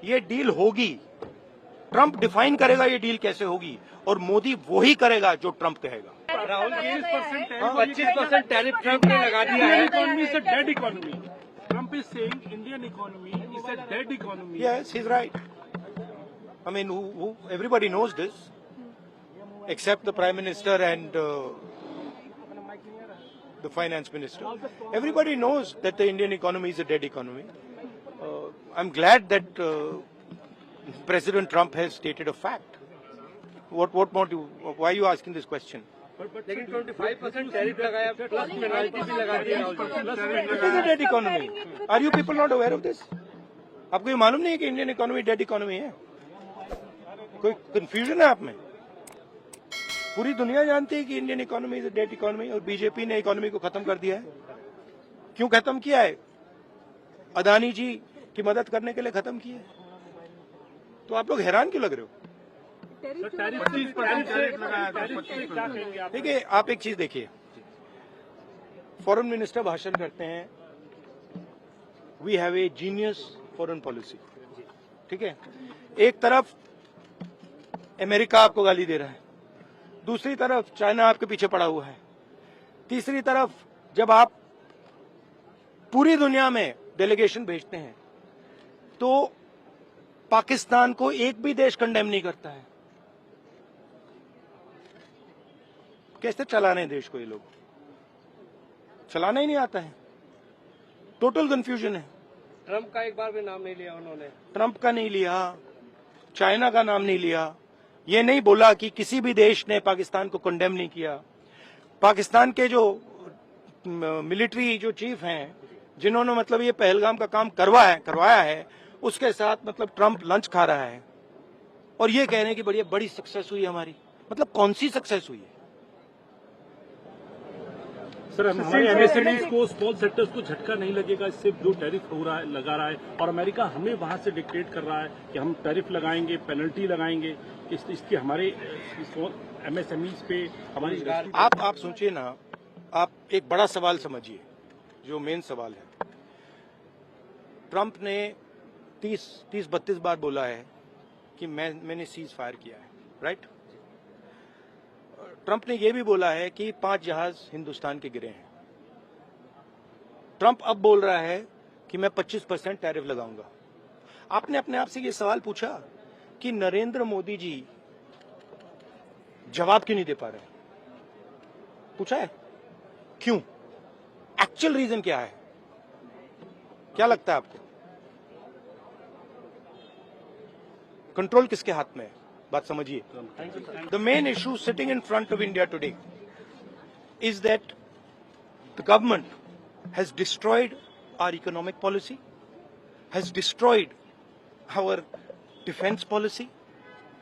ये डील होगी। Trump define करेगा ये डील कैसे होगी, और मोदी वही करेगा जो ट्रंप कहेगा। राहुल जी 25% टैरिफ ट्रंप ने लगा दिया है। Economy is a dead economy. Trump is saying Indian economy is a dead economy. Yes, he's right. I mean, everybody knows this, except the Prime Minister and the Finance Minister. Everybody knows that the Indian economy is a dead economy. I'm glad that President Trump has stated a fact. What more do you, why are you asking this question? लेकिन 25% tariff लगाया plus penalty भी लगा दी Rahul ji. It is a dead economy. Are you people not aware of this? आपको ये मालूम नहीं है कि इंडियन इकोनॉमी डेड इकोनॉमी है? कोई कंफ्यूजन है आप में? पूरी दुनिया जानती है कि Indian economy is a dead economy, और बीजेपी ने इकोनॉमी को खत्म कर दिया है। क्यों खत्म किया है? अदानी जी की मदद करने के लिए खत्म किया है। तो आप लोग हैरान क्यों लग रहे हो? देखिए, आप एक चीज देखिए, फॉरेन मिनिस्टर भाषण करते हैं, we have a genius foreign policy, ठीक है। एक तरफ अमेरिका आपको गाली दे रहा है, दूसरी तरफ चाइना आपके पीछे पड़ा हुआ है, तीसरी तरफ जब आप पूरी दुनिया में डेलीगेशन भेजते हैं तो पाकिस्तान को एक भी देश कंडेम नहीं करता है। कैसे चलाने हैं देश को? ये लोग चलाना ही नहीं आता है। टोटल कंफ्यूजन है। ट्रंप का एक बार भी नाम नहीं लिया उन्होंने। ट्रंप का नहीं लिया, चाइना का नाम नहीं लिया, ये नहीं बोला कि किसी भी देश ने पाकिस्तान को कंडेम नहीं किया। पाकिस्तान के जो मिलिट्री जो चीफ हैं, जिन्होंने मतलब ये पहलगाम का काम करवाया है, उसके साथ मतलब ट्रंप लंच खा रहा है और ये कह रहे हैं कि बड़ी सक्सेस हुई हमारी। मतलब कौन सी सक्सेस हुई है? सर, हमारे एमएसएमईज को, स्मॉल सेक्टर्स को झटका नहीं लगेगा इससे जो टैरिफ लगा रहा है, और अमेरिका हमें वहां से डिक्टेट कर रहा है कि हम टैरिफ लगाएंगे, पेनल्टी लगाएंगे, इसकी हमारे एमएसएमईज पे हमारी। आप सोचिए ना, आप एक बड़ा सवाल समझिए, जो मेन सवाल है। ट्रंप ने 30-32 बार बोला है कि मैंने सीज फायर किया है, राइट। ट्रंप ने यह भी बोला है कि 5 जहाज हिंदुस्तान के गिरे हैं। ट्रंप अब बोल रहा है कि मैं 25% टैरिफ लगाऊंगा। आपने अपने आप से ये सवाल पूछा कि नरेंद्र मोदी जी जवाब क्यों नहीं दे पा रहे? पूछा है क्यों? एक्चुअल रीजन क्या है? क्या लगता है आपको? कंट्रोल किसके हाथ में है? बात समझिए। The main issue sitting in front of India today is that the government has destroyed our economic policy, has destroyed our defence policy,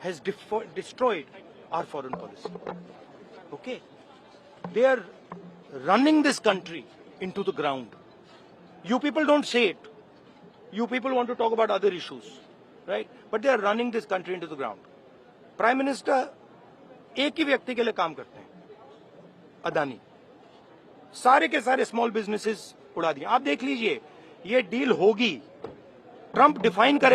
has destroyed our foreign policy. Okay, they are running this country into the ground. You people don't say it. You people want to talk about other issues, right? But they are running this country into the ground. Prime minister एक ही व्यक्ति के लिए काम करते हैं, अदानी। सारे के सारे स्मॉल बिजनेसेस उड़ा दिए। आप देख लीजिए, ये डील होगी। ट्रंप डिफाइन करे